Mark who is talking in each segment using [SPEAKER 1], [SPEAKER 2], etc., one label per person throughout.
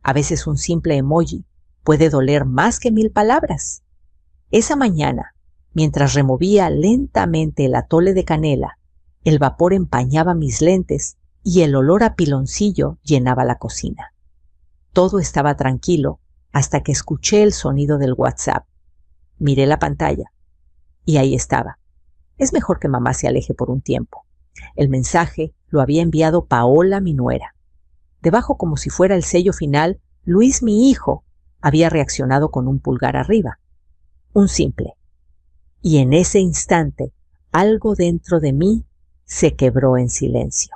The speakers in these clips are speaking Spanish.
[SPEAKER 1] A veces un simple emoji puede doler más que 1000 palabras. Esa mañana, mientras removía lentamente el atole de canela, el vapor empañaba mis lentes y el olor a piloncillo llenaba la cocina. Todo estaba tranquilo hasta que escuché el sonido del WhatsApp. Miré la pantalla y ahí estaba. Es mejor que mamá se aleje por un tiempo. El mensaje lo había enviado Paola, mi nuera. Debajo, como si fuera el sello final, Luis, mi hijo, había reaccionado con un pulgar arriba. Un simple. Y en ese instante, algo dentro de mí se quebró en silencio.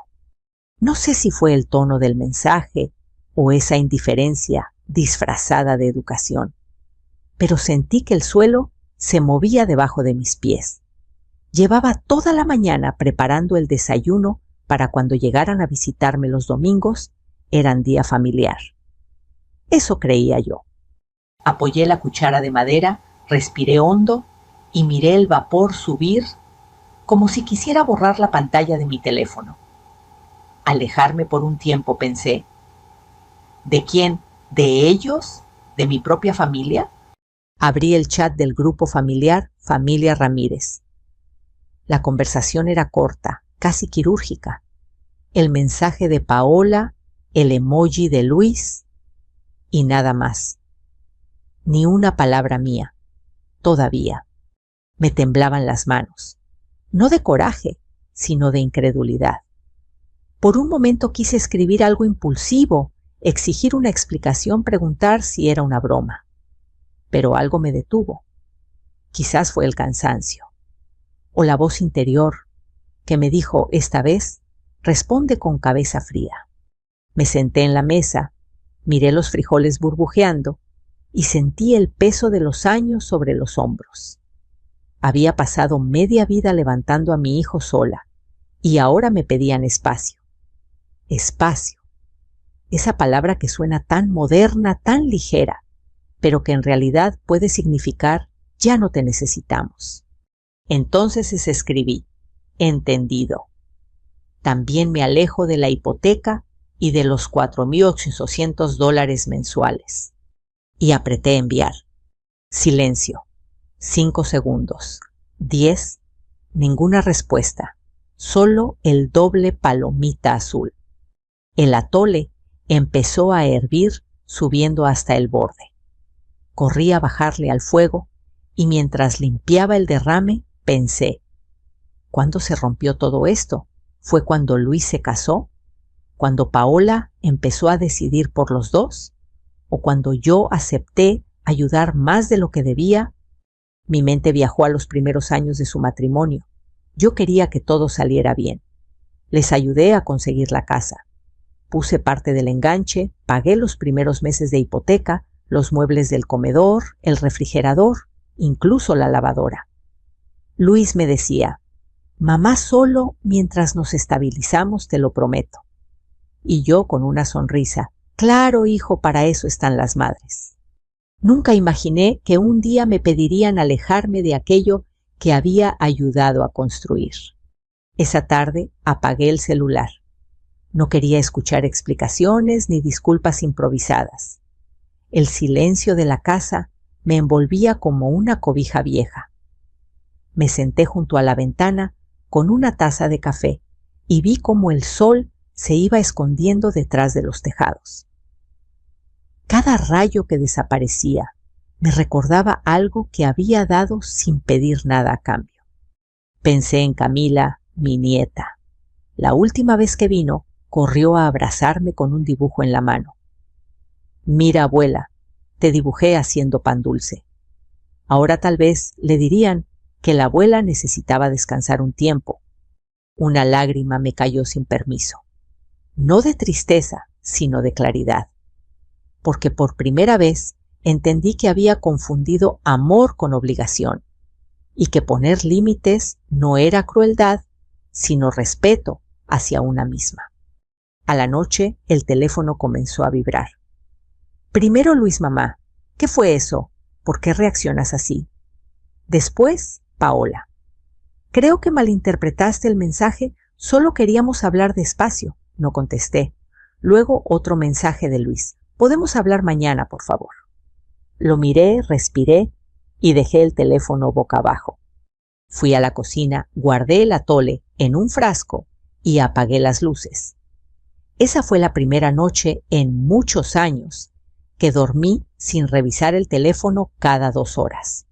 [SPEAKER 1] No sé si fue el tono del mensaje o esa indiferencia disfrazada de educación, pero sentí que el suelo se movía debajo de mis pies. Llevaba toda la mañana preparando el desayuno para cuando llegaran a visitarme los domingos, eran día familiar. Eso creía yo. Apoyé la cuchara de madera, respiré hondo y miré el vapor subir como si quisiera borrar la pantalla de mi teléfono. Alejarme por un tiempo, pensé. ¿De quién? ¿De ellos? ¿De mi propia familia? Abrí el chat del grupo familiar Familia Ramírez. La conversación era corta, casi quirúrgica. El mensaje de Paola, el emoji de Luis y nada más. Ni una palabra mía. Todavía. Me temblaban las manos. No de coraje, sino de incredulidad. Por un momento quise escribir algo impulsivo, exigir una explicación, preguntar si era una broma. Pero algo me detuvo. Quizás fue el cansancio. O la voz interior, que me dijo, esta vez, responde con cabeza fría. Me senté en la mesa, miré los frijoles burbujeando y sentí el peso de los años sobre los hombros. Había pasado media vida levantando a mi hijo sola y ahora me pedían espacio. Espacio. Esa palabra que suena tan moderna, tan ligera, pero que en realidad puede significar ya no te necesitamos. Entonces escribí, entendido. También me alejo de la hipoteca y de los $4,800 mensuales. Y apreté enviar. Silencio. 5 segundos. 10. Ninguna respuesta. Solo el doble palomita azul. El atole empezó a hervir subiendo hasta el borde. Corrí a bajarle al fuego y mientras limpiaba el derrame pensé, ¿cuándo se rompió todo esto? ¿Fue cuando Luis se casó? ¿Cuando Paola empezó a decidir por los dos? ¿O cuando yo acepté ayudar más de lo que debía? Mi mente viajó a los primeros años de su matrimonio. Yo quería que todo saliera bien. Les ayudé a conseguir la casa. Puse parte del enganche, pagué los primeros meses de hipoteca, los muebles del comedor, el refrigerador, incluso la lavadora. Luis me decía, mamá solo mientras nos estabilizamos, te lo prometo. Y yo con una sonrisa, claro, hijo, para eso están las madres. Nunca imaginé que un día me pedirían alejarme de aquello que había ayudado a construir. Esa tarde apagué el celular. No quería escuchar explicaciones ni disculpas improvisadas. El silencio de la casa me envolvía como una cobija vieja. Me senté junto a la ventana con una taza de café y vi cómo el sol se iba escondiendo detrás de los tejados. Cada rayo que desaparecía me recordaba algo que había dado sin pedir nada a cambio. Pensé en Camila, mi nieta. La última vez que vino, corrió a abrazarme con un dibujo en la mano. Mira, abuela, te dibujé haciendo pan dulce. Ahora tal vez le dirían que la abuela necesitaba descansar un tiempo. Una lágrima me cayó sin permiso. No de tristeza, sino de claridad. Porque por primera vez entendí que había confundido amor con obligación y que poner límites no era crueldad, sino respeto hacia una misma. A la noche el teléfono comenzó a vibrar. Primero Luis, mamá, ¿qué fue eso? ¿Por qué reaccionas así? Después, Paola. Creo que malinterpretaste el mensaje, solo queríamos hablar despacio, no contesté. Luego otro mensaje de Luis. Podemos hablar mañana, por favor. Lo miré, respiré y dejé el teléfono boca abajo. Fui a la cocina, guardé el atole en un frasco y apagué las luces. Esa fue la primera noche en muchos años que dormí sin revisar el teléfono cada 2 horas.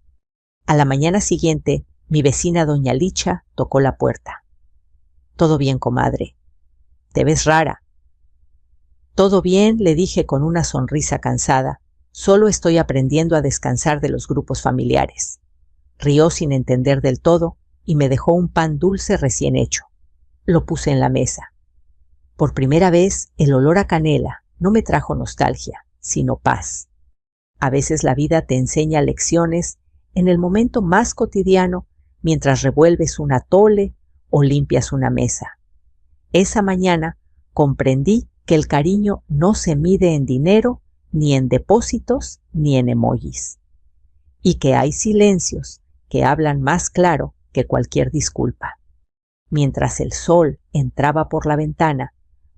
[SPEAKER 1] A la mañana siguiente, mi vecina doña Licha tocó la puerta. «Todo bien, comadre. Te ves rara». «Todo bien», le dije con una sonrisa cansada. «Solo estoy aprendiendo a descansar de los grupos familiares». Rió sin entender del todo y me dejó un pan dulce recién hecho. Lo puse en la mesa. Por primera vez, el olor a canela no me trajo nostalgia, sino paz. A veces la vida te enseña lecciones en el momento más cotidiano mientras revuelves un atole o limpias una mesa. Esa mañana comprendí que el cariño no se mide en dinero, ni en depósitos, ni en emojis. Y que hay silencios que hablan más claro que cualquier disculpa. Mientras el sol entraba por la ventana,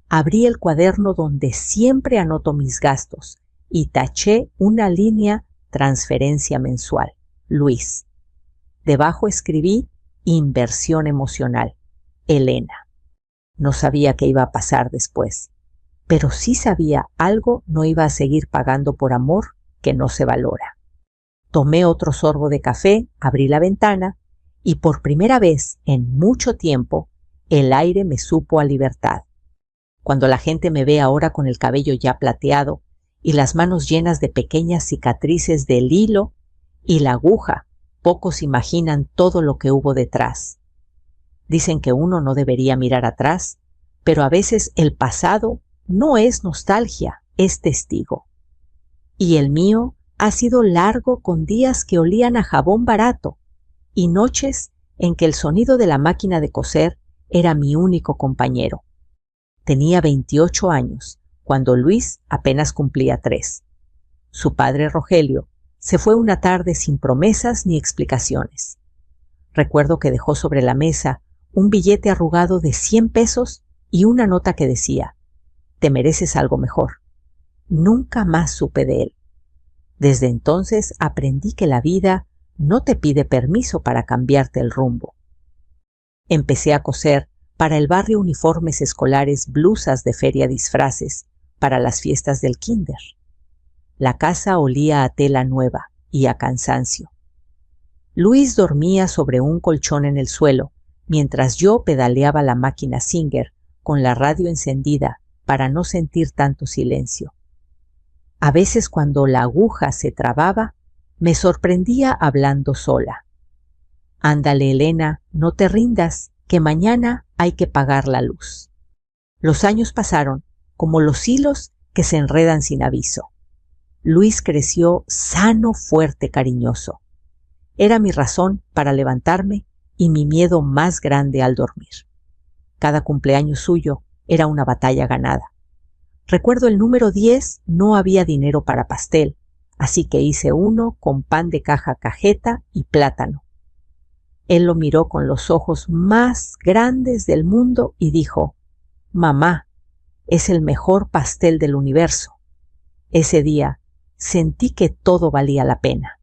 [SPEAKER 1] abrí el cuaderno donde siempre anoto mis gastos y taché una línea transferencia mensual. Luis. Debajo escribí inversión emocional. Elena. No sabía qué iba a pasar después, pero sí sabía algo no iba a seguir pagando por amor que no se valora. Tomé otro sorbo de café, abrí la ventana y por primera vez en mucho tiempo el aire me supo a libertad. Cuando la gente me ve ahora con el cabello ya plateado y las manos llenas de pequeñas cicatrices del hilo y la aguja, pocos imaginan todo lo que hubo detrás. Dicen que uno no debería mirar atrás, pero a veces el pasado no es nostalgia, es testigo. Y el mío ha sido largo con días que olían a jabón barato y noches en que el sonido de la máquina de coser era mi único compañero. Tenía 28 años cuando Luis apenas cumplía 3. Su padre Rogelio se fue una tarde sin promesas ni explicaciones. Recuerdo que dejó sobre la mesa un billete arrugado de 100 pesos y una nota que decía: «Te mereces algo mejor». Nunca más supe de él. Desde entonces aprendí que la vida no te pide permiso para cambiarte el rumbo. Empecé a coser para el barrio uniformes escolares, blusas de feria disfraces para las fiestas del kinder. La casa olía a tela nueva y a cansancio. Luis dormía sobre un colchón en el suelo, mientras yo pedaleaba la máquina Singer con la radio encendida para no sentir tanto silencio. A veces cuando la aguja se trababa, me sorprendía hablando sola. «Ándale, Elena, no te rindas, que mañana hay que pagar la luz». Los años pasaron como los hilos que se enredan sin aviso. Luis creció sano, fuerte, cariñoso. Era mi razón para levantarme y mi miedo más grande al dormir. Cada cumpleaños suyo era una batalla ganada. Recuerdo el número 10, no había dinero para pastel, así que hice uno con pan de caja cajeta y plátano. Él lo miró con los ojos más grandes del mundo y dijo: «Mamá, es el mejor pastel del universo». Ese día sentí que todo valía la pena.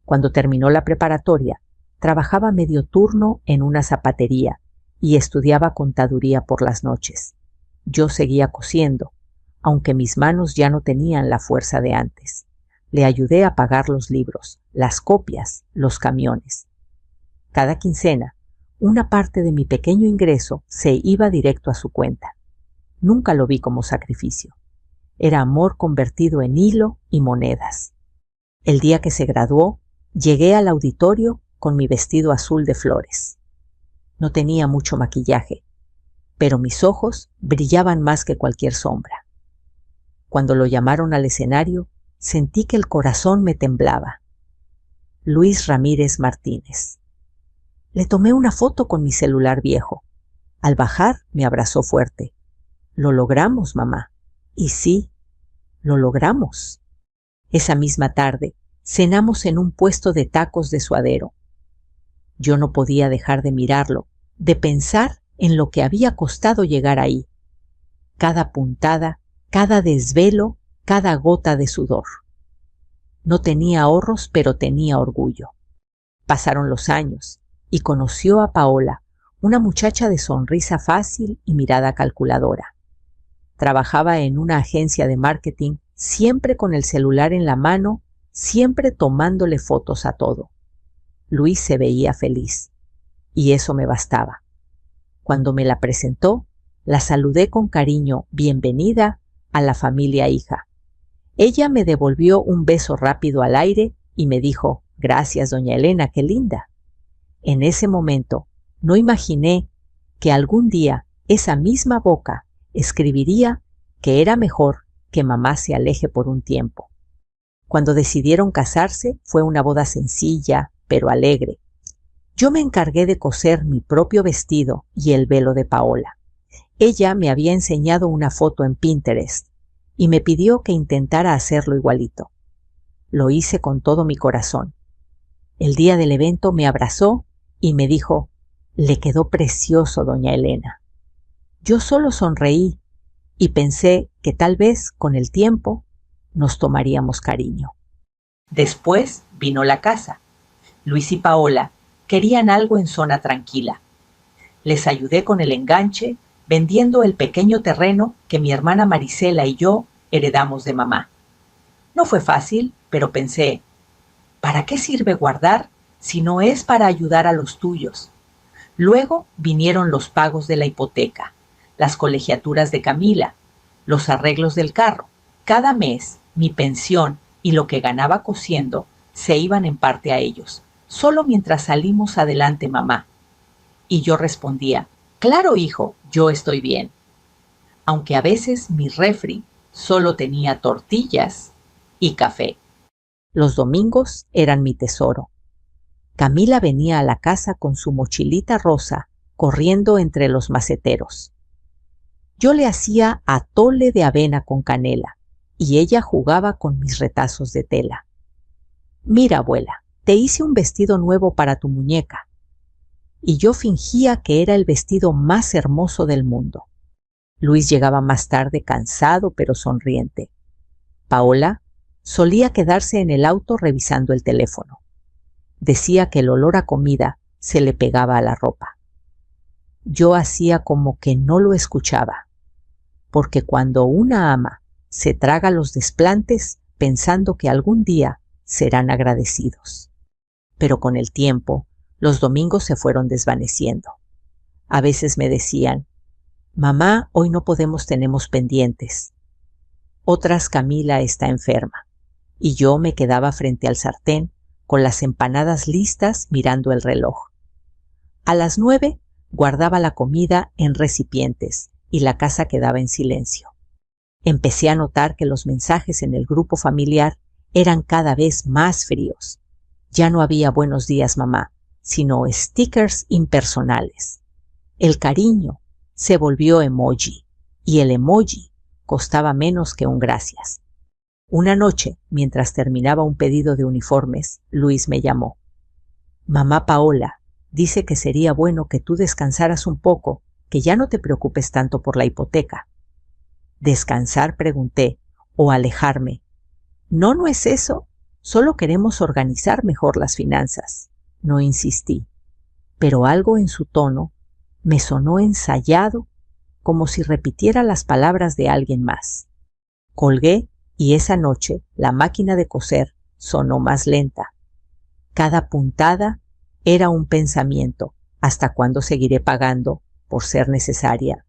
[SPEAKER 1] Cuando terminó la preparatoria, trabajaba medio turno en una zapatería y estudiaba contaduría por las noches. Yo seguía cosiendo, aunque mis manos ya no tenían la fuerza de antes. Le ayudé a pagar los libros, las copias, los camiones. Cada quincena, una parte de mi pequeño ingreso se iba directo a su cuenta. Nunca lo vi como sacrificio. Era amor convertido en hilo y monedas. El día que se graduó, llegué al auditorio con mi vestido azul de flores. No tenía mucho maquillaje, pero mis ojos brillaban más que cualquier sombra. Cuando lo llamaron al escenario, sentí que el corazón me temblaba. Luis Ramírez Martínez. Le tomé una foto con mi celular viejo. Al bajar me abrazó fuerte. «Lo logramos, mamá». Y sí, lo logramos. Esa misma tarde cenamos en un puesto de tacos de Suadero. Yo no podía dejar de mirarlo, de pensar en lo que había costado llegar ahí. Cada puntada, cada desvelo, cada gota de sudor. No tenía ahorros, pero tenía orgullo. Pasaron los años y conoció a Paola, una muchacha de sonrisa fácil y mirada calculadora. Trabajaba en una agencia de marketing, siempre con el celular en la mano, siempre tomándole fotos a todo. Luis se veía feliz, y eso me bastaba. Cuando me la presentó, la saludé con cariño, bienvenida a la familia hija. Ella me devolvió un beso rápido al aire y me dijo, gracias, doña Elena, qué linda. En ese momento no imaginé que algún día esa misma boca escribiría que era mejor que mamá se aleje por un tiempo. Cuando decidieron casarse fue una boda sencilla, pero alegre. Yo me encargué de coser mi propio vestido y el velo de Paola. Ella me había enseñado una foto en Pinterest y me pidió que intentara hacerlo igualito. Lo hice con todo mi corazón. El día del evento me abrazó y me dijo, le quedó precioso, doña Elena. Yo solo sonreí y pensé que tal vez con el tiempo nos tomaríamos cariño. Después vino la casa. Luis y Paola querían algo en zona tranquila. Les ayudé con el enganche, vendiendo el pequeño terreno que mi hermana Marisela y yo heredamos de mamá. No fue fácil, pero pensé, ¿para qué sirve guardar si no es para ayudar a los tuyos? Luego vinieron los pagos de la hipoteca, las colegiaturas de Camila, los arreglos del carro. Cada mes mi pensión y lo que ganaba cosiendo se iban en parte a ellos, solo mientras salimos adelante mamá. Y yo respondía, claro hijo, yo estoy bien. Aunque a veces mi refri solo tenía tortillas y café. Los domingos eran mi tesoro. Camila venía a la casa con su mochilita rosa, corriendo entre los maceteros. Yo le hacía atole de avena con canela y ella jugaba con mis retazos de tela. Mira, abuela, te hice un vestido nuevo para tu muñeca. Y yo fingía que era el vestido más hermoso del mundo. Luis llegaba más tarde cansado pero sonriente. Paola solía quedarse en el auto revisando el teléfono. Decía que el olor a comida se le pegaba a la ropa. Yo hacía como que no lo escuchaba, porque cuando una ama se traga los desplantes pensando que algún día serán agradecidos. Pero con el tiempo, los domingos se fueron desvaneciendo. A veces me decían, mamá, hoy no podemos, tenemos pendientes. Otras, Camila está enferma. Y yo me quedaba frente al sartén con las empanadas listas mirando el reloj. A las 9 guardaba la comida en recipientes y la casa quedaba en silencio. Empecé a notar que los mensajes en el grupo familiar eran cada vez más fríos. Ya no había buenos días, mamá, sino stickers impersonales. El cariño se volvió emoji y el emoji costaba menos que un gracias. Una noche, mientras terminaba un pedido de uniformes, Luis me llamó. Mamá Paola dice que sería bueno que tú descansaras un poco, que ya no te preocupes tanto por la hipoteca. ¿Descansar?, pregunté, o alejarme. No, no es eso. Solo queremos organizar mejor las finanzas. No insistí, pero algo en su tono me sonó ensayado, como si repitiera las palabras de alguien más. Colgué y esa noche la máquina de coser sonó más lenta. Cada puntada era un pensamiento, ¿hasta cuándo seguiré pagando por ser necesaria?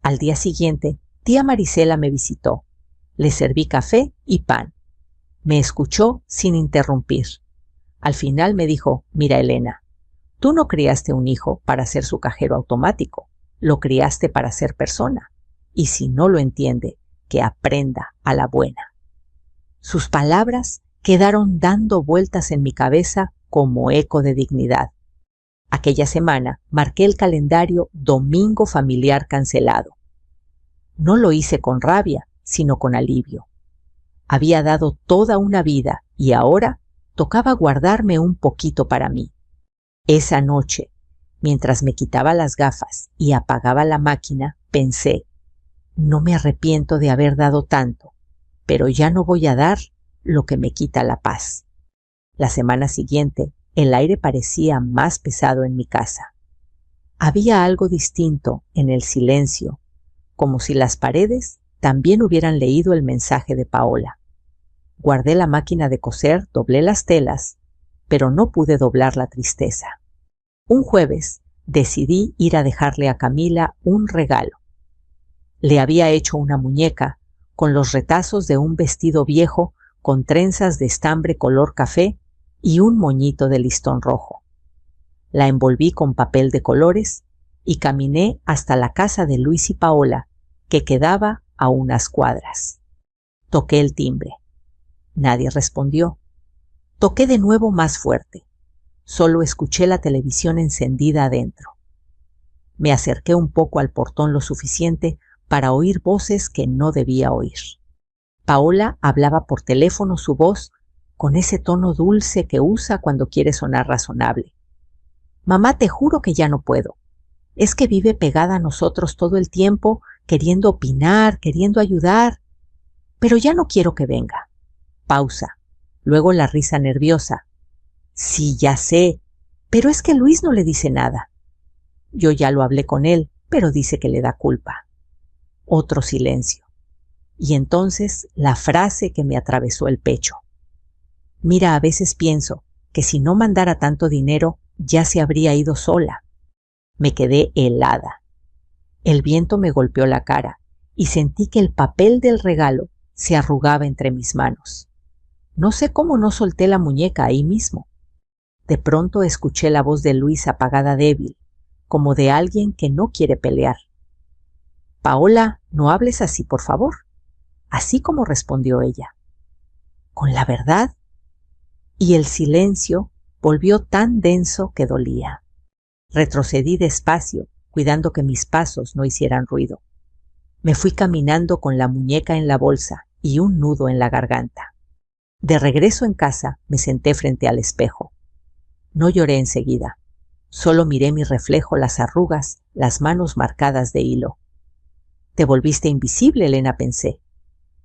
[SPEAKER 1] Al día siguiente, tía Marisela me visitó. Le serví café y pan. Me escuchó sin interrumpir. Al final me dijo, mira Elena, tú no criaste un hijo para ser su cajero automático, lo criaste para ser persona. Y si no lo entiende, que aprenda a la buena. Sus palabras quedaron dando vueltas en mi cabeza como eco de dignidad. Aquella semana marqué el calendario domingo familiar cancelado. No lo hice con rabia, sino con alivio. Había dado toda una vida y ahora tocaba guardarme un poquito para mí. Esa noche, mientras me quitaba las gafas y apagaba la máquina, pensé, no me arrepiento de haber dado tanto, pero ya no voy a dar lo que me quita la paz. La semana siguiente, el aire parecía más pesado en mi casa. Había algo distinto en el silencio, como si las paredes también hubieran leído el mensaje de Paola. Guardé la máquina de coser, doblé las telas, pero no pude doblar la tristeza. Un jueves decidí ir a dejarle a Camila un regalo. Le había hecho una muñeca con los retazos de un vestido viejo con trenzas de estambre color café y un moñito de listón rojo. La envolví con papel de colores y caminé hasta la casa de Luis y Paola, que quedaba a unas cuadras. Toqué el timbre. Nadie respondió. Toqué de nuevo más fuerte. Solo escuché la televisión encendida adentro. Me acerqué un poco al portón lo suficiente para oír voces que no debía oír. Paola hablaba por teléfono, su voz con ese tono dulce que usa cuando quiere sonar razonable. Mamá, te juro que ya no puedo. Es que vive pegada a nosotros todo el tiempo, queriendo opinar, queriendo ayudar. Pero ya no quiero que venga. Pausa. Luego la risa nerviosa. Sí, ya sé, pero es que Luis no le dice nada. Yo ya lo hablé con él, pero dice que le da culpa. Otro silencio. Y entonces la frase que me atravesó el pecho. Mira, a veces pienso que si no mandara tanto dinero, ya se habría ido sola. Me quedé helada. El viento me golpeó la cara y sentí que el papel del regalo se arrugaba entre mis manos. No sé cómo no solté la muñeca ahí mismo. De pronto escuché la voz de Luis apagada, débil, como de alguien que no quiere pelear. Paola, no hables así, por favor. Así como respondió ella. ¿Con la verdad? Y el silencio volvió tan denso que dolía. Retrocedí despacio, cuidando que mis pasos no hicieran ruido. Me fui caminando con la muñeca en la bolsa y un nudo en la garganta. De regreso en casa, me senté frente al espejo. No lloré enseguida. Solo miré mi reflejo, las arrugas, las manos marcadas de hilo. Te volviste invisible, Elena, pensé.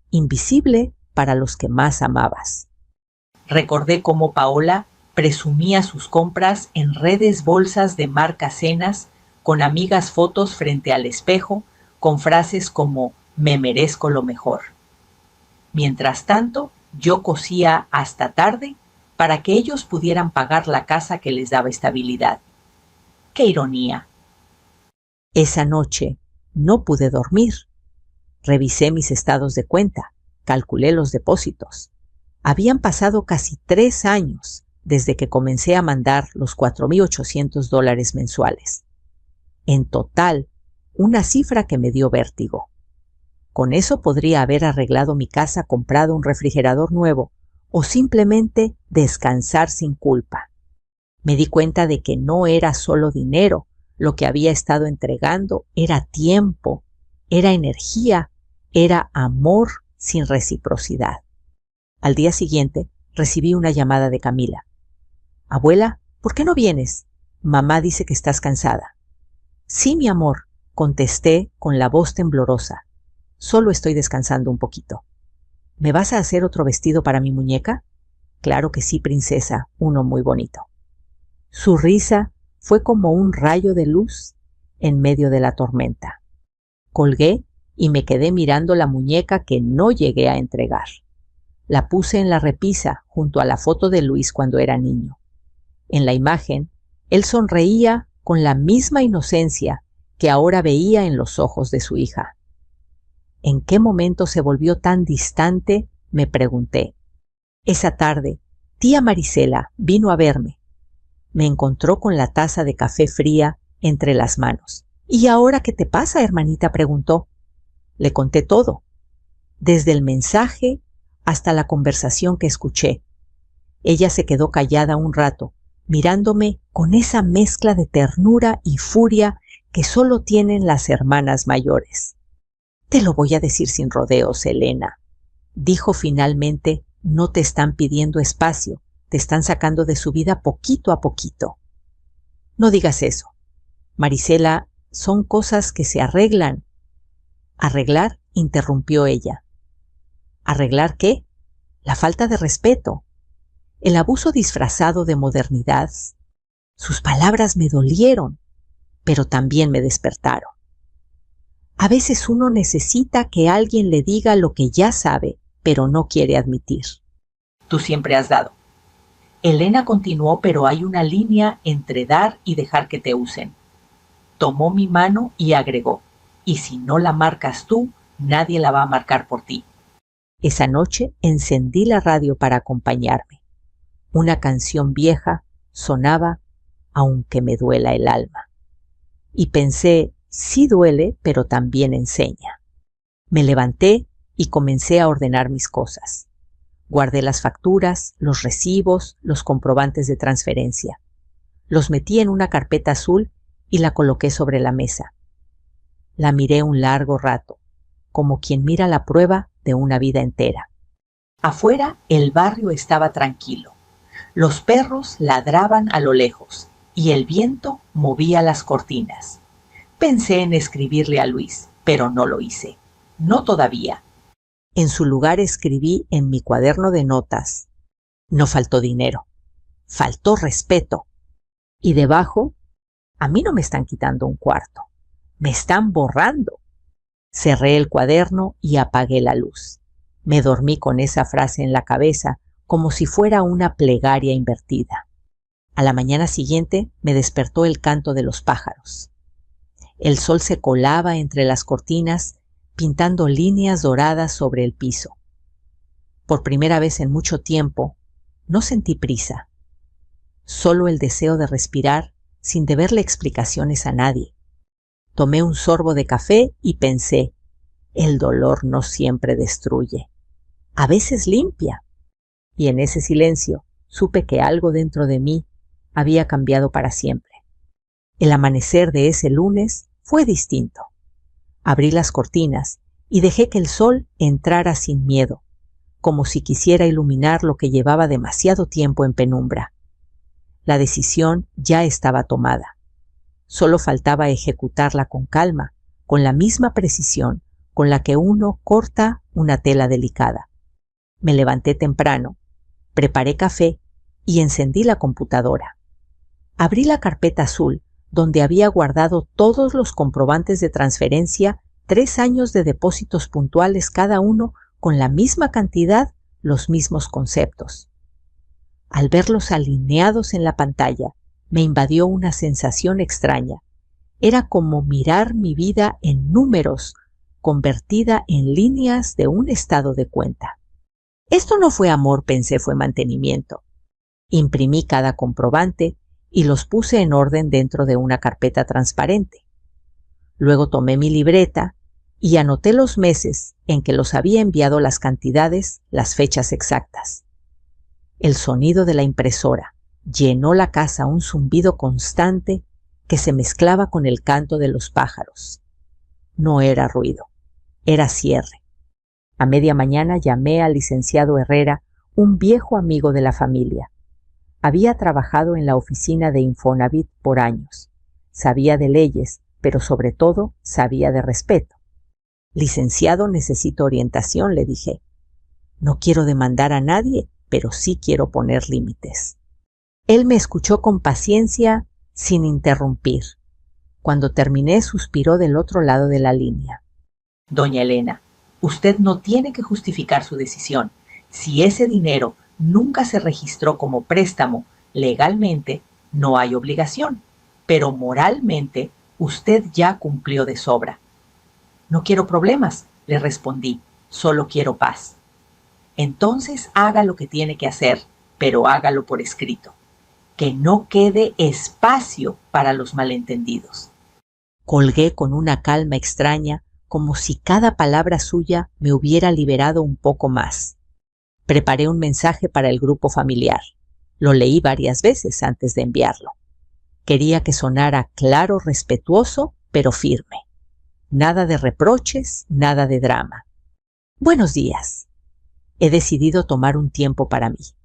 [SPEAKER 1] Invisible para los que más amabas. Recordé cómo Paola presumía sus compras en redes bolsas de marca Cenas, con amigas fotos frente al espejo, con frases como «me merezco lo mejor». Mientras tanto, yo cosía hasta tarde para que ellos pudieran pagar la casa que les daba estabilidad. ¡Qué ironía! Esa noche no pude dormir. Revisé mis estados de cuenta, calculé los depósitos. Habían pasado casi 3 años desde que comencé a mandar los $4,800 mensuales. En total, una cifra que me dio vértigo. Con eso podría haber arreglado mi casa, comprado un refrigerador nuevo o simplemente descansar sin culpa. Me di cuenta de que no era solo dinero, lo que había estado entregando era tiempo, era energía, era amor sin reciprocidad. Al día siguiente recibí una llamada de Camila. «Abuela, ¿por qué no vienes? Mamá dice que estás cansada». «Sí, mi amor», contesté con la voz temblorosa. «Solo estoy descansando un poquito». «¿Me vas a hacer otro vestido para mi muñeca?» «Claro que sí, princesa, uno muy bonito». Su risa fue como un rayo de luz en medio de la tormenta. Colgué y me quedé mirando la muñeca que no llegué a entregar. La puse en la repisa junto a la foto de Luis cuando era niño. En la imagen, él sonreía con la misma inocencia que ahora veía en los ojos de su hija. ¿En qué momento se volvió tan distante?, me pregunté. Esa tarde, tía Marisela vino a verme. Me encontró con la taza de café fría entre las manos. «¿Y ahora qué te pasa, hermanita?», preguntó. Le conté todo, desde el mensaje hasta la conversación que escuché. Ella se quedó callada un rato, mirándome con esa mezcla de ternura y furia que solo tienen las hermanas mayores. «Te lo voy a decir sin rodeos, Elena», dijo finalmente. «No te están pidiendo espacio, te están sacando de su vida poquito a poquito». «No digas eso, Marisela, son cosas que se arreglan». «¿Arreglar?», interrumpió ella. ¿Arreglar qué? La falta de respeto, el abuso disfrazado de modernidad. Sus palabras me dolieron, pero también me despertaron. A veces uno necesita que alguien le diga lo que ya sabe, pero no quiere admitir. Tú siempre has dado. Elena continuó, pero hay una línea entre dar y dejar que te usen. Tomó mi mano y agregó, y si no la marcas tú, nadie la va a marcar por ti. Esa noche encendí la radio para acompañarme. Una canción vieja sonaba aunque me duela el alma. Y pensé, sí duele, pero también enseña. Me levanté y comencé a ordenar mis cosas. Guardé las facturas, los recibos, los comprobantes de transferencia. Los metí en una carpeta azul y la coloqué sobre la mesa. La miré un largo rato, como quien mira la prueba de una vida entera. Afuera el barrio estaba tranquilo. Los perros ladraban a lo lejos y el viento movía las cortinas. Pensé en escribirle a Luis, pero no lo hice. No todavía. En su lugar escribí en mi cuaderno de notas: no faltó dinero, faltó respeto. Y debajo, a mí no me están quitando un cuarto, me están borrando. Cerré el cuaderno y apagué la luz. Me dormí con esa frase en la cabeza, como si fuera una plegaria invertida. A la mañana siguiente me despertó el canto de los pájaros. El sol se colaba entre las cortinas, pintando líneas doradas sobre el piso. Por primera vez en mucho tiempo, no sentí prisa, solo el deseo de respirar sin deberle explicaciones a nadie. Tomé un sorbo de café y pensé, el dolor no siempre destruye, a veces limpia. Y en ese silencio supe que algo dentro de mí había cambiado para siempre. El amanecer de ese lunes fue distinto. Abrí las cortinas y dejé que el sol entrara sin miedo, como si quisiera iluminar lo que llevaba demasiado tiempo en penumbra. La decisión ya estaba tomada. Solo faltaba ejecutarla con calma, con la misma precisión con la que uno corta una tela delicada. Me levanté temprano, preparé café y encendí la computadora. Abrí la carpeta azul donde había guardado todos los comprobantes de transferencia, 3 años de depósitos puntuales cada uno, con la misma cantidad, los mismos conceptos. Al verlos alineados en la pantalla, me invadió una sensación extraña. Era como mirar mi vida en números, convertida en líneas de un estado de cuenta. Esto no fue amor, pensé, fue mantenimiento. Imprimí cada comprobante y los puse en orden dentro de una carpeta transparente. Luego tomé mi libreta y anoté los meses en que los había enviado, las cantidades, las fechas exactas. El sonido de la impresora llenó la casa, un zumbido constante que se mezclaba con el canto de los pájaros. No era ruido, era cierre. A media mañana llamé al licenciado Herrera, un viejo amigo de la familia. Había trabajado en la oficina de Infonavit por años. Sabía de leyes, pero sobre todo sabía de respeto. Licenciado, necesito orientación, le dije. No quiero demandar a nadie, pero sí quiero poner límites. Él me escuchó con paciencia, sin interrumpir. Cuando terminé, suspiró del otro lado de la línea. Doña Elena, usted no tiene que justificar su decisión. Si ese dinero nunca se registró como préstamo legalmente, no hay obligación, pero moralmente usted ya cumplió de sobra. No quiero problemas, le respondí, solo quiero paz. Entonces haga lo que tiene que hacer, pero hágalo por escrito. Que no quede espacio para los malentendidos. Colgué con una calma extraña, como si cada palabra suya me hubiera liberado un poco más. Preparé un mensaje para el grupo familiar. Lo leí varias veces antes de enviarlo. Quería que sonara claro, respetuoso, pero firme. Nada de reproches, nada de drama. Buenos días. He decidido tomar un tiempo para mí.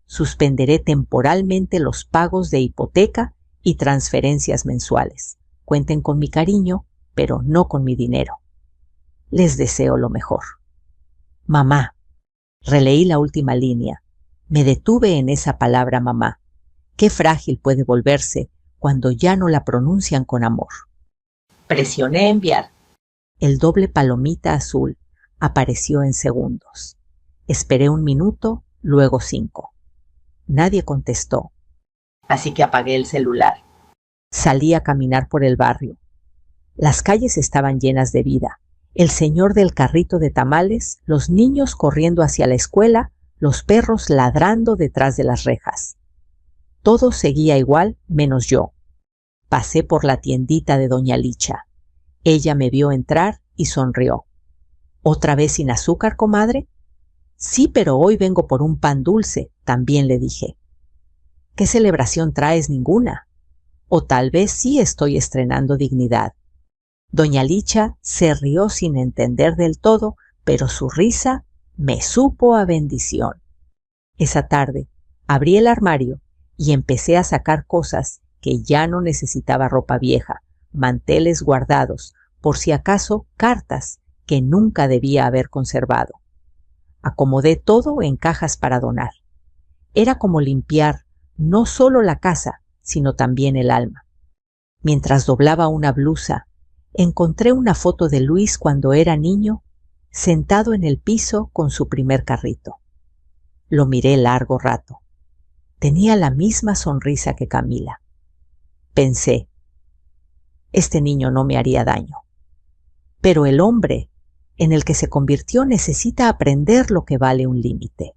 [SPEAKER 1] Suspenderé temporalmente los pagos de hipoteca y transferencias mensuales. Cuenten con mi cariño, pero no con mi dinero. Les deseo lo mejor. Mamá, Releí la última línea. Me detuve en esa palabra mamá. Qué frágil puede volverse cuando ya no la pronuncian con amor. Presioné enviar. El doble palomita azul apareció en segundos. Esperé 1 minuto, luego 5. Nadie contestó. Así que apagué el celular. Salí a caminar por el barrio. Las calles estaban llenas de vida. El señor del carrito de tamales, los niños corriendo hacia la escuela, los perros ladrando detrás de las rejas. Todo seguía igual menos yo. Pasé por la tiendita de doña Licha. Ella me vio entrar y sonrió. ¿Otra vez sin azúcar, comadre? Sí, pero hoy vengo por un pan dulce, también le dije. ¿Qué celebración traes? Ninguna. O tal vez sí estoy estrenando dignidad. Doña Licha se rió sin entender del todo, pero su risa me supo a bendición. Esa tarde abrí el armario y empecé a sacar cosas que ya no necesitaba: ropa vieja, manteles guardados, por si acaso cartas que nunca debía haber conservado. Acomodé todo en cajas para donar. Era como limpiar no solo la casa, sino también el alma. Mientras doblaba una blusa, encontré una foto de Luis cuando era niño, sentado en el piso con su primer carrito. Lo miré largo rato. Tenía la misma sonrisa que Camila. Pensé, este niño no me haría daño. Pero el hombre en el que se convirtió necesita aprender lo que vale un límite.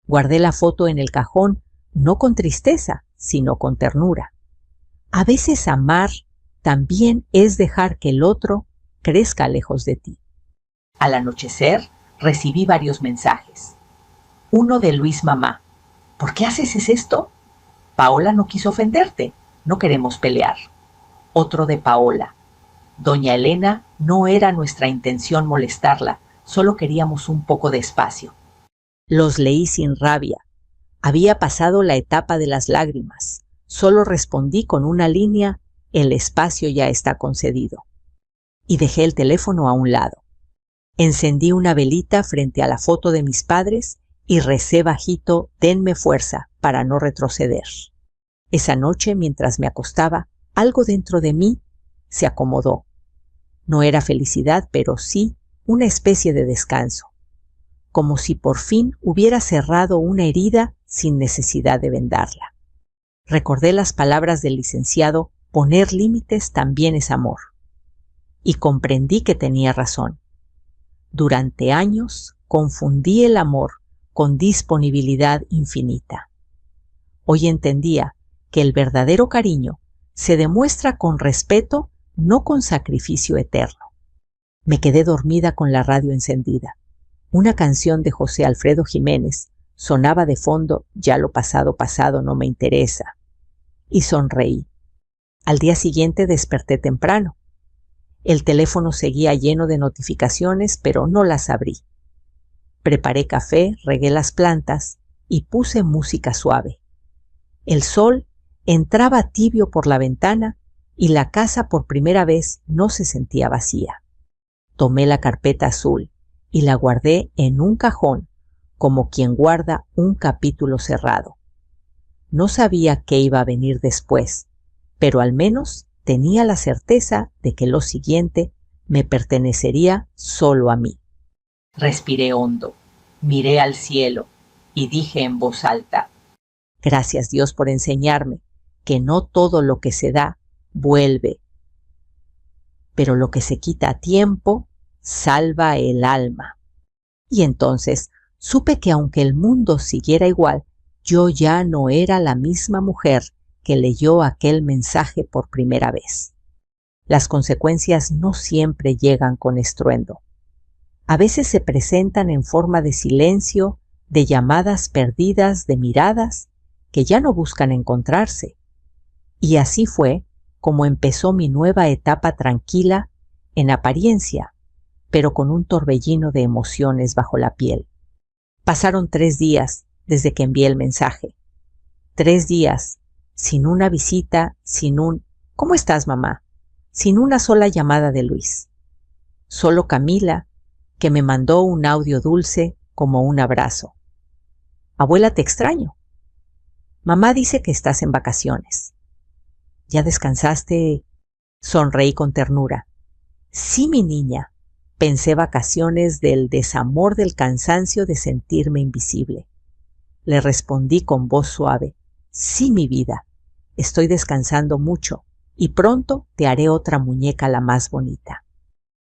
[SPEAKER 1] Guardé la foto en el cajón, no con tristeza, sino con ternura. A veces amar también es dejar que el otro crezca lejos de ti. Al anochecer recibí varios mensajes. Uno de Luis: mamá, ¿por qué haces esto? Paola no quiso ofenderte, no queremos pelear. Otro de Paola: doña Elena, no era nuestra intención molestarla, solo queríamos un poco de espacio. Los leí sin rabia. Había pasado la etapa de las lágrimas. Solo respondí con una línea: el espacio ya está concedido. Y dejé el teléfono a un lado. Encendí una velita frente a la foto de mis padres y recé bajito: denme fuerza para no retroceder. Esa noche, mientras me acostaba, algo dentro de mí se acomodó. No era felicidad, pero sí una especie de descanso. Como si por fin hubiera cerrado una herida sin necesidad de vendarla. Recordé las palabras del licenciado: poner límites también es amor. Y comprendí que tenía razón. Durante años confundí el amor con disponibilidad infinita. Hoy entendía que el verdadero cariño se demuestra con respeto, no con sacrificio eterno. Me quedé dormida con la radio encendida. Una canción de José Alfredo Jiménez sonaba de fondo: ya lo pasado, pasado no me interesa. Y sonreí. Al día siguiente desperté temprano. El teléfono seguía lleno de notificaciones, pero no las abrí. Preparé café, regué las plantas y puse música suave. El sol entraba tibio por la ventana y la casa por primera vez no se sentía vacía. Tomé la carpeta azul y la guardé en un cajón, como quien guarda un capítulo cerrado. No sabía qué iba a venir después, pero al menos tenía la certeza de que lo siguiente me pertenecería solo a mí. Respiré hondo, miré al cielo y dije en voz alta: gracias, Dios, por enseñarme que no todo lo que se da vuelve, pero lo que se quita a tiempo salva el alma. Y entonces supe que aunque el mundo siguiera igual, yo ya no era la misma mujer que leyó aquel mensaje por primera vez. Las consecuencias no siempre llegan con estruendo. A veces se presentan en forma de silencio, de llamadas perdidas, de miradas que ya no buscan encontrarse. Y así fue como empezó mi nueva etapa tranquila, en apariencia, pero con un torbellino de emociones bajo la piel. Pasaron 3 días desde que envié el mensaje. 3 días sin una visita, sin un ¿cómo estás, mamá?, sin una sola llamada de Luis. Solo Camila, que me mandó un audio dulce como un abrazo. Abuela, te extraño. Mamá dice que estás en vacaciones. ¿Ya descansaste? Sonreí con ternura. Sí, mi niña. Pensé vacaciones del desamor del cansancio de sentirme invisible. Le respondí con voz suave. Sí, mi vida. Estoy descansando mucho y pronto te haré otra muñeca la más bonita.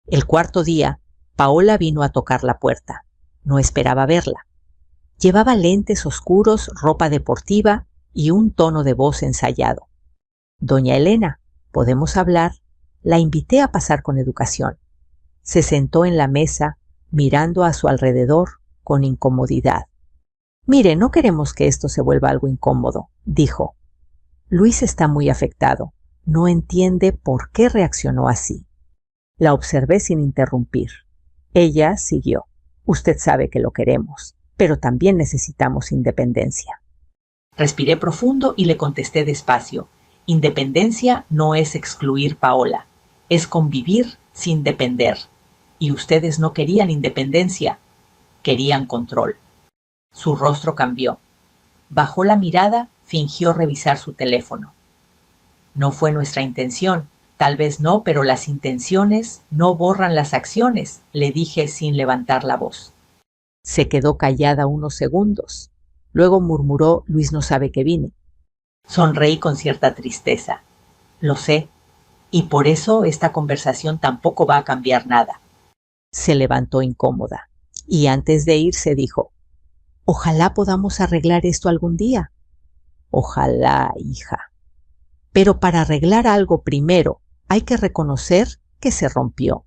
[SPEAKER 1] El cuarto día, Paola vino a tocar la puerta. No esperaba verla. Llevaba lentes oscuros, ropa deportiva y un tono de voz ensayado. Doña Elena, ¿podemos hablar? La invité a pasar con educación. Se sentó en la mesa, mirando a su alrededor con incomodidad. Mire, no queremos que esto se vuelva algo incómodo, dijo. Luis está muy afectado. No entiende por qué reaccionó así. La observé sin interrumpir. Ella siguió. Usted sabe que lo queremos, pero también necesitamos independencia. Respiré profundo y le contesté despacio. Independencia no es excluir, Paola. Es convivir sin depender. Y ustedes no querían independencia, querían control. Su rostro cambió. Bajó la mirada, fingió revisar su teléfono. No fue nuestra intención. Tal vez no, pero las intenciones no borran las acciones, le dije sin levantar la voz. Se quedó callada unos segundos. Luego murmuró, Luis no sabe que vine. Sonreí con cierta tristeza. Lo sé, y por eso esta conversación tampoco va a cambiar nada. Se levantó incómoda, y antes de irse dijo, ojalá podamos arreglar esto algún día. Ojalá, hija. Pero para arreglar algo primero hay que reconocer que se rompió.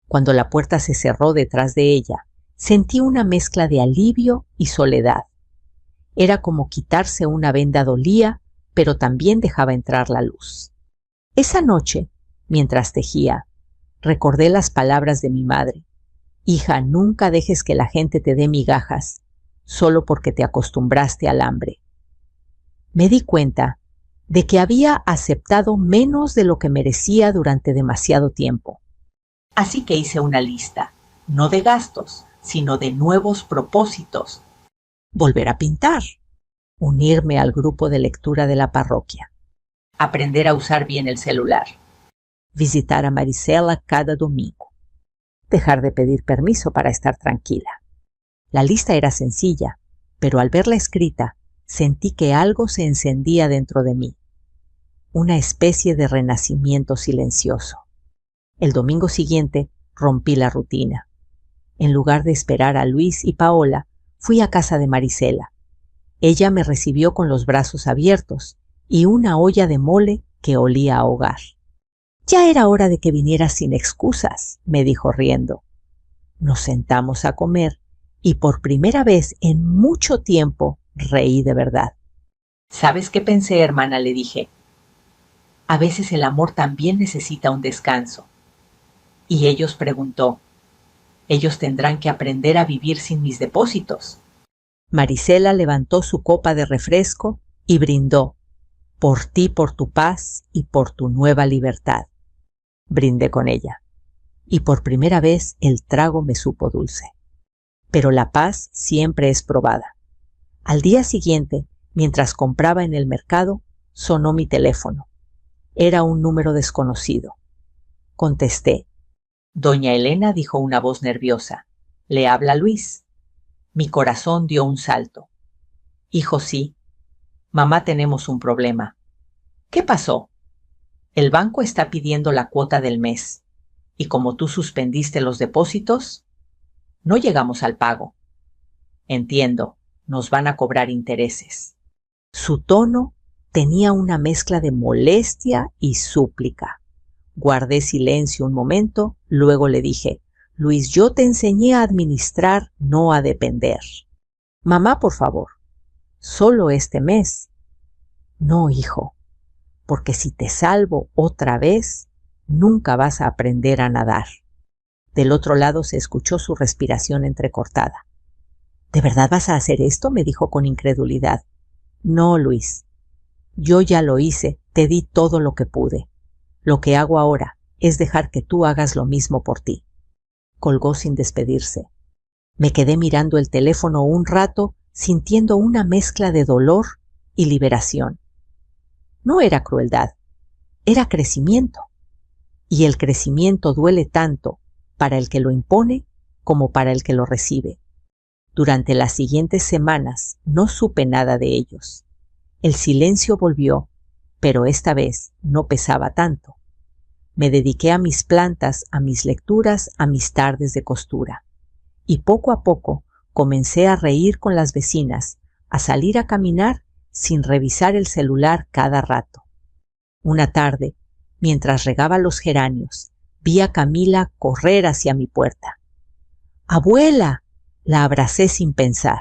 [SPEAKER 1] Cuando la puerta se cerró detrás de ella, sentí una mezcla de alivio y soledad. Era como quitarse una venda dolía, pero también dejaba entrar la luz. Esa noche, mientras tejía, recordé las palabras de mi madre. Hija, nunca dejes que la gente te dé migajas, solo porque te acostumbraste al hambre. Me di cuenta de que había aceptado menos de lo que merecía durante demasiado tiempo. Así que hice una lista, no de gastos, sino de nuevos propósitos. Volver a pintar, unirme al grupo de lectura de la parroquia, aprender a usar bien el celular, visitar a Marisela cada domingo, dejar de pedir permiso para estar tranquila. La lista era sencilla, pero al verla escrita, sentí que algo se encendía dentro de mí. Una especie de renacimiento silencioso. El domingo siguiente rompí la rutina. En lugar de esperar a Luis y Paola, fui a casa de Marisela. Ella me recibió con los brazos abiertos y una olla de mole que olía a hogar. Ya era hora de que vinieras sin excusas, me dijo riendo. Nos sentamos a comer y por primera vez en mucho tiempo reí de verdad. ¿Sabes qué pensé, hermana?, le dije. A veces el amor también necesita un descanso. Y ellos preguntó, ellos tendrán que aprender a vivir sin mis depósitos. Marisela levantó su copa de refresco y brindó, por ti, por tu paz y por tu nueva libertad. Brindé con ella, y por primera vez el trago me supo dulce. Pero la paz siempre es probada. Al día siguiente, mientras compraba en el mercado, sonó mi teléfono. Era un número desconocido. Contesté. Doña Elena, dijo una voz nerviosa. Le habla Luis. Mi corazón dio un salto. Hijo, sí. Mamá, tenemos un problema. ¿Qué pasó? El banco está pidiendo la cuota del mes. Y como tú suspendiste los depósitos, no llegamos al pago. Entiendo, nos van a cobrar intereses. Su tono tenía una mezcla de molestia y súplica. Guardé silencio un momento, luego le dije, Luis, yo te enseñé a administrar, no a depender. Mamá, por favor, solo este mes. No, hijo, porque si te salvo otra vez, nunca vas a aprender a nadar. Del otro lado se escuchó su respiración entrecortada. ¿De verdad vas a hacer esto?, me dijo con incredulidad. No, Luis. Yo ya lo hice, te di todo lo que pude. Lo que hago ahora es dejar que tú hagas lo mismo por ti. Colgó sin despedirse. Me quedé mirando el teléfono un rato, sintiendo una mezcla de dolor y liberación. No era crueldad, era crecimiento. Y el crecimiento duele tanto para el que lo impone como para el que lo recibe. Durante las siguientes semanas no supe nada de ellos. El silencio volvió, pero esta vez no pesaba tanto. Me dediqué a mis plantas, a mis lecturas, a mis tardes de costura. Y poco a poco comencé a reír con las vecinas, a salir a caminar sin revisar el celular cada rato. Una tarde, mientras regaba los geranios, vi a Camila correr hacia mi puerta. ¡Abuela! La abracé sin pensar.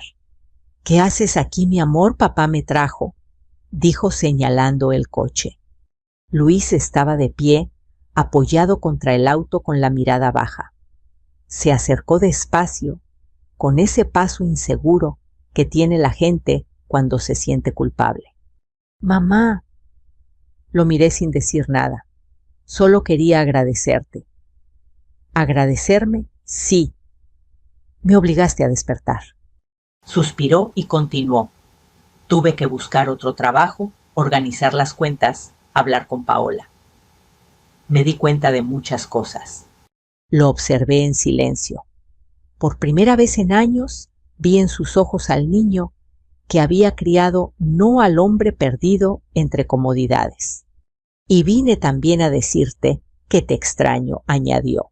[SPEAKER 1] ¿Qué haces aquí, mi amor? Papá me trajo, dijo señalando el coche. Luis estaba de pie, apoyado contra el auto con la mirada baja. Se acercó despacio, con ese paso inseguro que tiene la gente cuando se siente culpable. Mamá. Lo miré sin decir nada. Solo quería agradecerte. ¿Agradecerme? Sí. Me obligaste a despertar. Suspiró y continuó. Tuve que buscar otro trabajo, organizar las cuentas, hablar con Paola. Me di cuenta de muchas cosas. Lo observé en silencio. Por primera vez en años vi en sus ojos al niño que había criado no al hombre perdido entre comodidades. Y vine también a decirte que te extraño, añadió.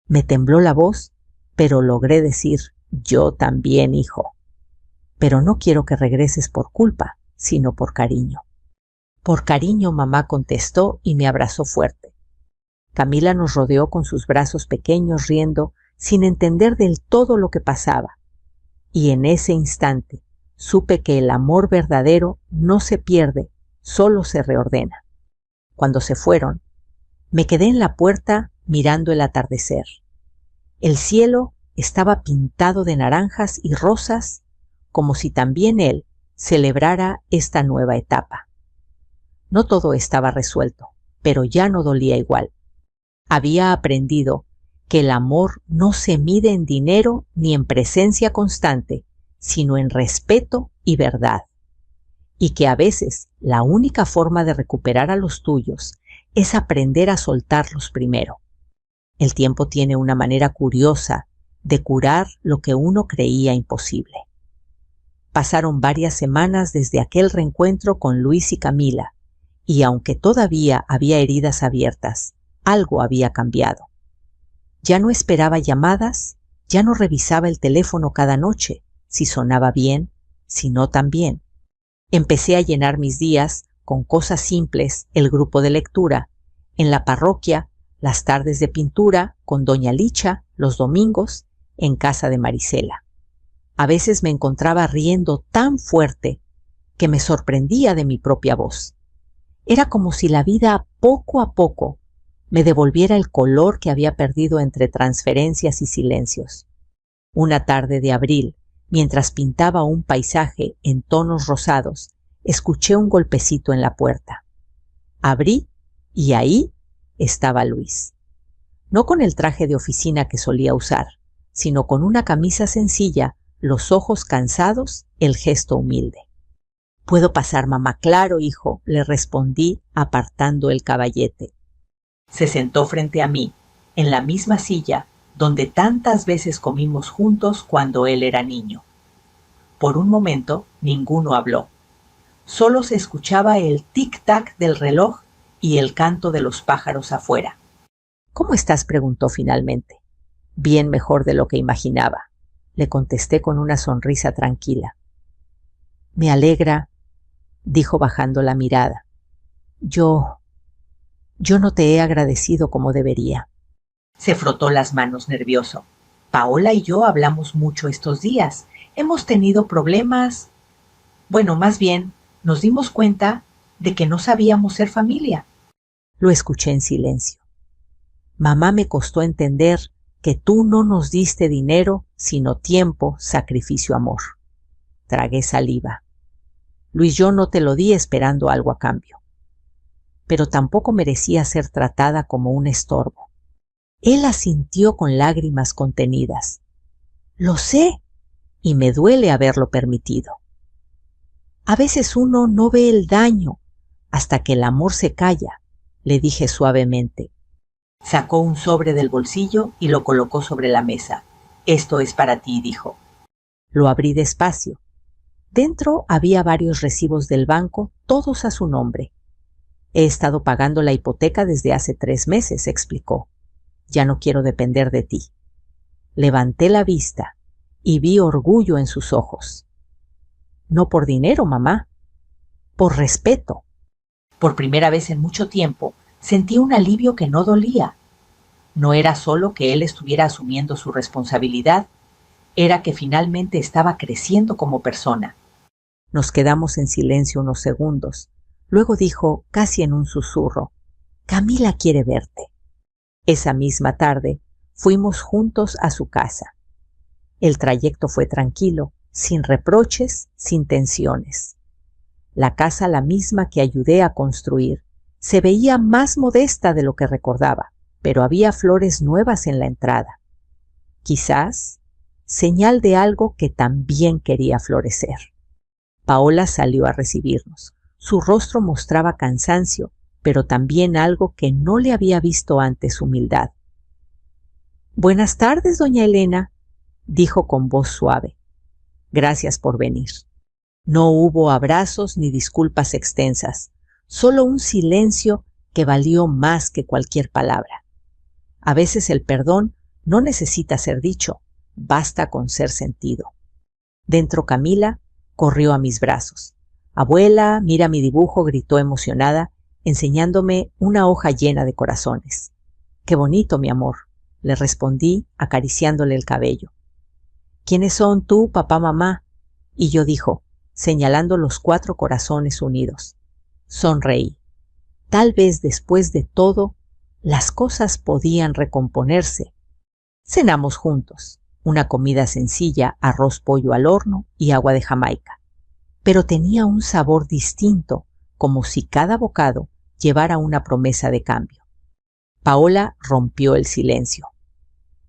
[SPEAKER 1] Me tembló la voz, pero logré decir, yo también, hijo. Pero no quiero que regreses por culpa, sino por cariño. Por cariño, mamá contestó y me abrazó fuerte. Camila nos rodeó con sus brazos pequeños riendo, sin entender del todo lo que pasaba. Y en ese instante supe que el amor verdadero no se pierde, solo se reordena. Cuando se fueron, me quedé en la puerta mirando el atardecer. El cielo estaba pintado de naranjas y rosas, como si también él celebrara esta nueva etapa. No todo estaba resuelto, pero ya no dolía igual. Había aprendido que el amor no se mide en dinero ni en presencia constante, sino en respeto y verdad. Y que a veces la única forma de recuperar a los tuyos es aprender a soltarlos primero. El tiempo tiene una manera curiosa de curar lo que uno creía imposible. Pasaron varias semanas desde aquel reencuentro con Luis y Camila, y aunque todavía había heridas abiertas, algo había cambiado. Ya no esperaba llamadas, ya no revisaba el teléfono cada noche, si sonaba bien, si no también. Empecé a llenar mis días con cosas simples, el grupo de lectura, en la parroquia, las tardes de pintura, con doña Licha, los domingos, en casa de Marisela. A veces me encontraba riendo tan fuerte que me sorprendía de mi propia voz. Era como si la vida poco a poco me devolviera el color que había perdido entre transferencias y silencios. Una tarde de abril, mientras pintaba un paisaje en tonos rosados, escuché un golpecito en la puerta. Abrí y ahí estaba Luis. No con el traje de oficina que solía usar, sino con una camisa sencilla, los ojos cansados, el gesto humilde. «¿Puedo pasar, mamá?» «Claro, hijo», le respondí apartando el caballete. Se sentó frente a mí, en la misma silla donde tantas veces comimos juntos cuando él era niño. Por un momento ninguno habló. Solo se escuchaba el tic-tac del reloj y el canto de los pájaros afuera. «¿Cómo estás?», preguntó finalmente. «Bien, mejor de lo que imaginaba», le contesté con una sonrisa tranquila. «Me alegra», dijo bajando la mirada. Yo no te he agradecido como debería». Se frotó las manos nervioso. «Paola y yo hablamos mucho estos días. Hemos tenido problemas. Bueno, más bien, nos dimos cuenta de que no sabíamos ser familia». Lo escuché en silencio. «Mamá, me costó entender que tú no nos diste dinero, sino tiempo, sacrificio, amor». Tragué saliva. «Luis, yo no te lo di esperando algo a cambio. Pero tampoco merecía ser tratada como un estorbo». Él asintió con lágrimas contenidas. Lo sé, y me duele haberlo permitido. A veces uno no ve el daño hasta que el amor se calla, le dije suavemente. Sacó un sobre del bolsillo y lo colocó sobre la mesa. Esto es para ti, dijo. Lo abrí despacio. Dentro había varios recibos del banco, todos a su nombre. He estado pagando la hipoteca desde hace 3 meses, explicó. Ya no quiero depender de ti. Levanté la vista y vi orgullo en sus ojos. No por dinero, mamá. Por respeto. Por primera vez en mucho tiempo, sentí un alivio que no dolía. No era solo que él estuviera asumiendo su responsabilidad, era que finalmente estaba creciendo como persona. Nos quedamos en silencio unos segundos. Luego dijo, casi en un susurro, Camila quiere verte. Esa misma tarde fuimos juntos a su casa. El trayecto fue tranquilo, sin reproches, sin tensiones. La casa, la misma que ayudé a construir, se veía más modesta de lo que recordaba, pero había flores nuevas en la entrada. Quizás señal de algo que también quería florecer. Paola salió a recibirnos. Su rostro mostraba cansancio, pero también algo que no le había visto antes, humildad. Buenas tardes, doña Elena, dijo con voz suave. Gracias por venir. No hubo abrazos ni disculpas extensas, solo un silencio que valió más que cualquier palabra. A veces el perdón no necesita ser dicho, basta con ser sentido. Dentro Camila corrió a mis brazos. Abuela, mira mi dibujo, gritó emocionada, enseñándome una hoja llena de corazones. Qué bonito, mi amor, le respondí acariciándole el cabello. ¿Quiénes son tú, papá, mamá? Y yo dijo, señalando los 4 corazones unidos. Sonreí. Tal vez después de todo, las cosas podían recomponerse. Cenamos juntos, una comida sencilla, arroz pollo al horno y agua de Jamaica. Pero tenía un sabor distinto, como si cada bocado llevara una promesa de cambio. Paola rompió el silencio.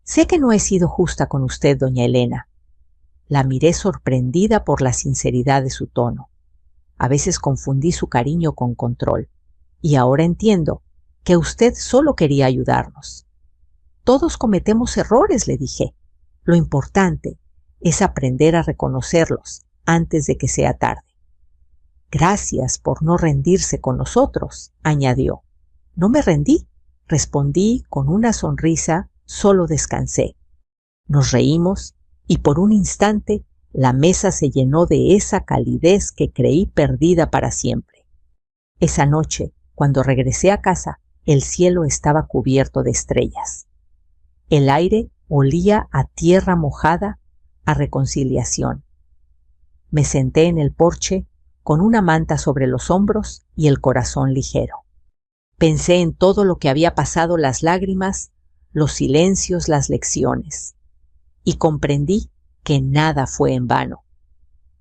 [SPEAKER 1] Sé que no he sido justa con usted, doña Elena. La miré sorprendida por la sinceridad de su tono. A veces confundí su cariño con control. Y ahora entiendo que usted solo quería ayudarnos. Todos cometemos errores, le dije. Lo importante es aprender a reconocerlos antes de que sea tarde. Gracias por no rendirse con nosotros, añadió. No me rendí, respondí con una sonrisa, solo descansé. Nos reímos y por un instante la mesa se llenó de esa calidez que creí perdida para siempre. Esa noche, cuando regresé a casa, el cielo estaba cubierto de estrellas. El aire olía a tierra mojada, a reconciliación. Me senté en el porche con una manta sobre los hombros y el corazón ligero. Pensé en todo lo que había pasado, las lágrimas, los silencios, las lecciones. Y comprendí que nada fue en vano.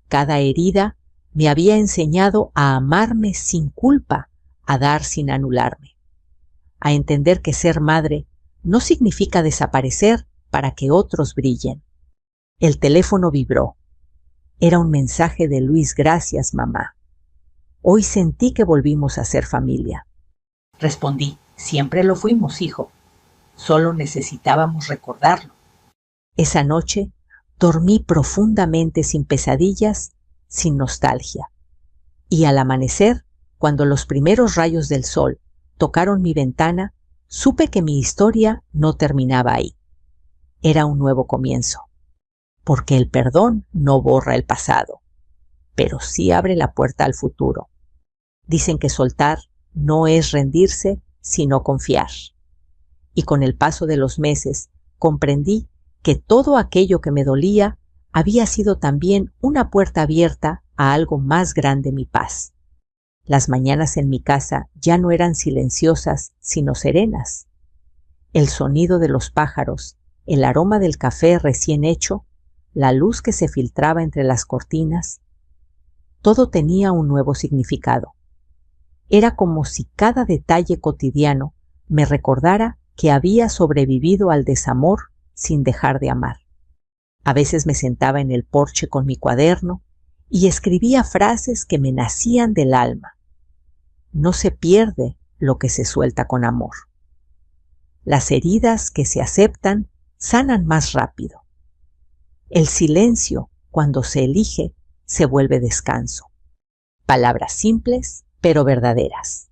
[SPEAKER 1] Cada herida me había enseñado a amarme sin culpa, a dar sin anularme, a entender que ser madre no significa desaparecer para que otros brillen. El teléfono vibró. Era un mensaje de Luis. Gracias, mamá. Hoy sentí que volvimos a ser familia. Respondí, siempre lo fuimos, hijo. Solo necesitábamos recordarlo. Esa noche dormí profundamente, sin pesadillas, sin nostalgia. Y al amanecer, cuando los primeros rayos del sol tocaron mi ventana, supe que mi historia no terminaba ahí. Era un nuevo comienzo. Porque el perdón no borra el pasado, pero sí abre la puerta al futuro. Dicen que soltar no es rendirse, sino confiar. Y con el paso de los meses comprendí que todo aquello que me dolía había sido también una puerta abierta a algo más grande, mi paz. Las mañanas en mi casa ya no eran silenciosas, sino serenas. El sonido de los pájaros, el aroma del café recién hecho, la luz que se filtraba entre las cortinas, todo tenía un nuevo significado. Era como si cada detalle cotidiano me recordara que había sobrevivido al desamor sin dejar de amar. A veces me sentaba en el porche con mi cuaderno y escribía frases que me nacían del alma. No se pierde lo que se suelta con amor. Las heridas que se aceptan sanan más rápido. El silencio, cuando se elige, se vuelve descanso. Palabras simples, pero verdaderas.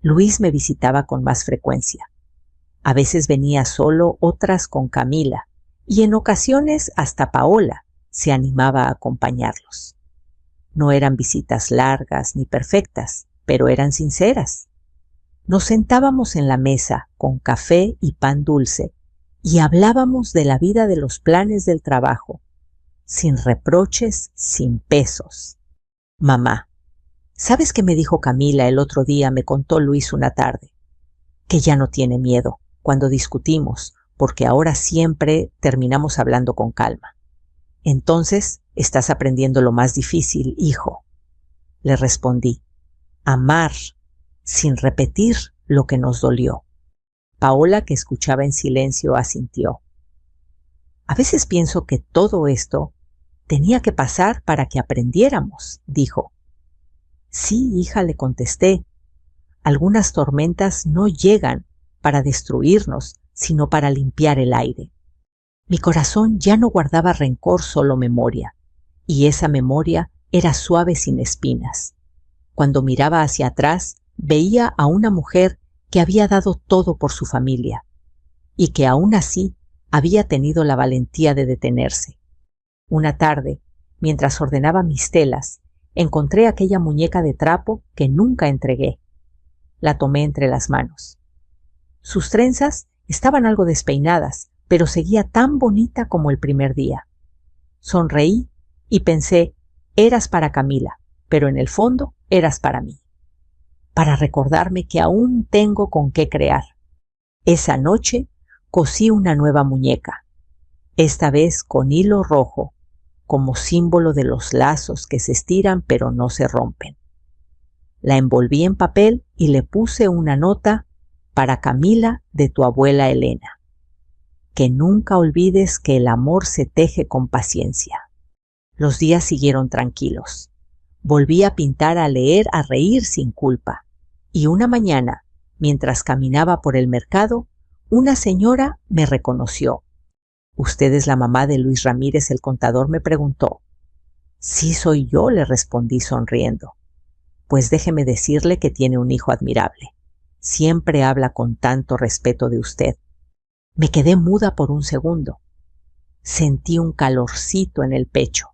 [SPEAKER 1] Luis me visitaba con más frecuencia. A veces venía solo, otras con Camila, y en ocasiones hasta Paola se animaba a acompañarlos. No eran visitas largas ni perfectas, pero eran sinceras. Nos sentábamos en la mesa con café y pan dulce y hablábamos de la vida, de los planes del trabajo, sin reproches, sin pesos. Mamá, ¿sabes qué me dijo Camila el otro día? Me contó Luis una tarde. Que ya no tiene miedo cuando discutimos, porque ahora siempre terminamos hablando con calma. Entonces, estás aprendiendo lo más difícil, hijo. Le respondí, amar, sin repetir lo que nos dolió. Paola, que escuchaba en silencio, asintió. A veces pienso que todo esto tenía que pasar para que aprendiéramos, dijo. Sí, hija, le contesté. Algunas tormentas no llegan para destruirnos, sino para limpiar el aire. Mi corazón ya no guardaba rencor, solo memoria, y esa memoria era suave, sin espinas. Cuando miraba hacia atrás, veía a una mujer que había dado todo por su familia, y que aún así había tenido la valentía de detenerse. Una tarde, mientras ordenaba mis telas, encontré aquella muñeca de trapo que nunca entregué. La tomé entre las manos. Sus trenzas estaban algo despeinadas, pero seguía tan bonita como el primer día. Sonreí y pensé, eras para Camila, pero en el fondo eras para mí. Para recordarme que aún tengo con qué crear. Esa noche cosí una nueva muñeca, esta vez con hilo rojo, como símbolo de los lazos que se estiran pero no se rompen. La envolví en papel y le puse una nota: para Camila, de tu abuela Elena. Que nunca olvides que el amor se teje con paciencia. Los días siguieron tranquilos. Volví a pintar, a leer, a reír sin culpa. Y una mañana, mientras caminaba por el mercado, una señora me reconoció. ¿Usted es la mamá de Luis Ramírez, el contador?, me preguntó. Sí, soy yo, le respondí sonriendo. Pues déjeme decirle que tiene un hijo admirable. Siempre habla con tanto respeto de usted. Me quedé muda por un segundo. Sentí un calorcito en el pecho.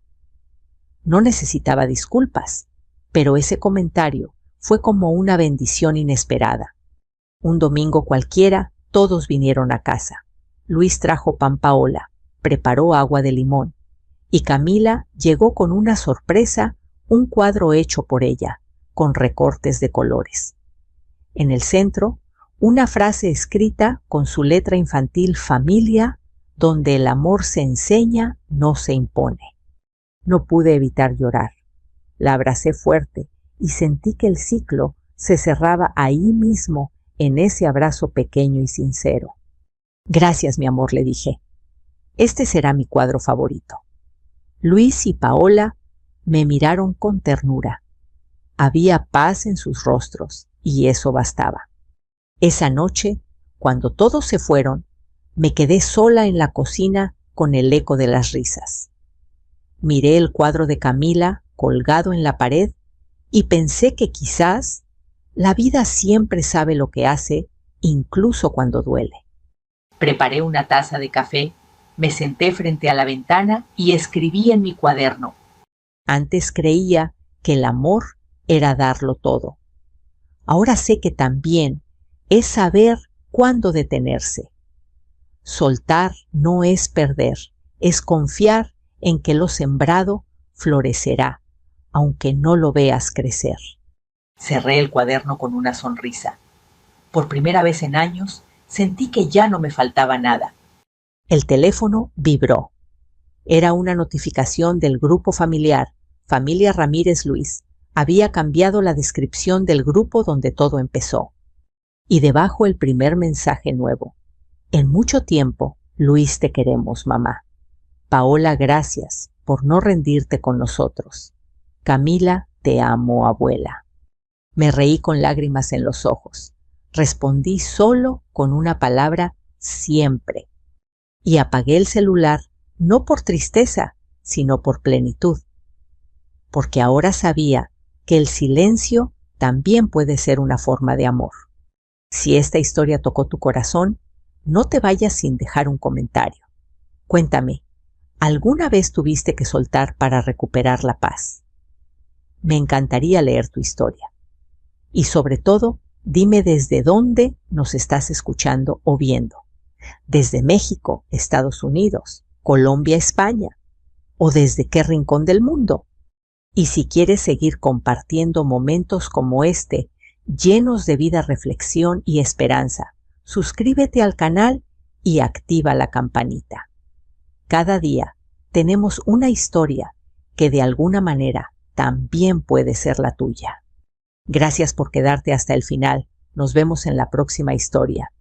[SPEAKER 1] No necesitaba disculpas, pero ese comentario fue como una bendición inesperada. Un domingo cualquiera, todos vinieron a casa. Luis trajo pan Paola, preparó agua de limón, y Camila llegó con una sorpresa, un cuadro hecho por ella, con recortes de colores. En el centro, una frase escrita con su letra infantil: familia, donde el amor se enseña, no se impone. No pude evitar llorar. La abracé fuerte y sentí que el ciclo se cerraba ahí mismo, en ese abrazo pequeño y sincero. Gracias, mi amor, le dije. Este será mi cuadro favorito. Luis y Paola me miraron con ternura. Había paz en sus rostros y eso bastaba. Esa noche, cuando todos se fueron, me quedé sola en la cocina con el eco de las risas. Miré el cuadro de Camila colgado en la pared y pensé que quizás la vida siempre sabe lo que hace, incluso cuando duele. Preparé una taza de café, me senté frente a la ventana y escribí en mi cuaderno. Antes creía que el amor era darlo todo. Ahora sé que también es saber cuándo detenerse. Soltar no es perder, es confiar en que lo sembrado florecerá, aunque no lo veas crecer. Cerré el cuaderno con una sonrisa. Por primera vez en años, sentí que ya no me faltaba nada. El teléfono vibró. Era una notificación del grupo familiar, Familia Ramírez Luis. Había cambiado la descripción del grupo donde todo empezó. Y debajo el primer mensaje nuevo. En mucho tiempo, Luis, te queremos, mamá. Paola, gracias por no rendirte con nosotros. Camila, te amo, abuela. Me reí con lágrimas en los ojos. Respondí solo con una palabra: siempre. Y apagué el celular, no por tristeza, sino por plenitud. Porque ahora sabía que el silencio también puede ser una forma de amor. Si esta historia tocó tu corazón, no te vayas sin dejar un comentario. Cuéntame, ¿alguna vez tuviste que soltar para recuperar la paz? Me encantaría leer tu historia. Y sobre todo, dime desde dónde nos estás escuchando o viendo. ¿Desde México, Estados Unidos, Colombia, España? ¿O desde qué rincón del mundo? Y si quieres seguir compartiendo momentos como este, llenos de vida, reflexión y esperanza, suscríbete al canal y activa la campanita. Cada día tenemos una historia que de alguna manera también puede ser la tuya. Gracias por quedarte hasta el final. Nos vemos en la próxima historia.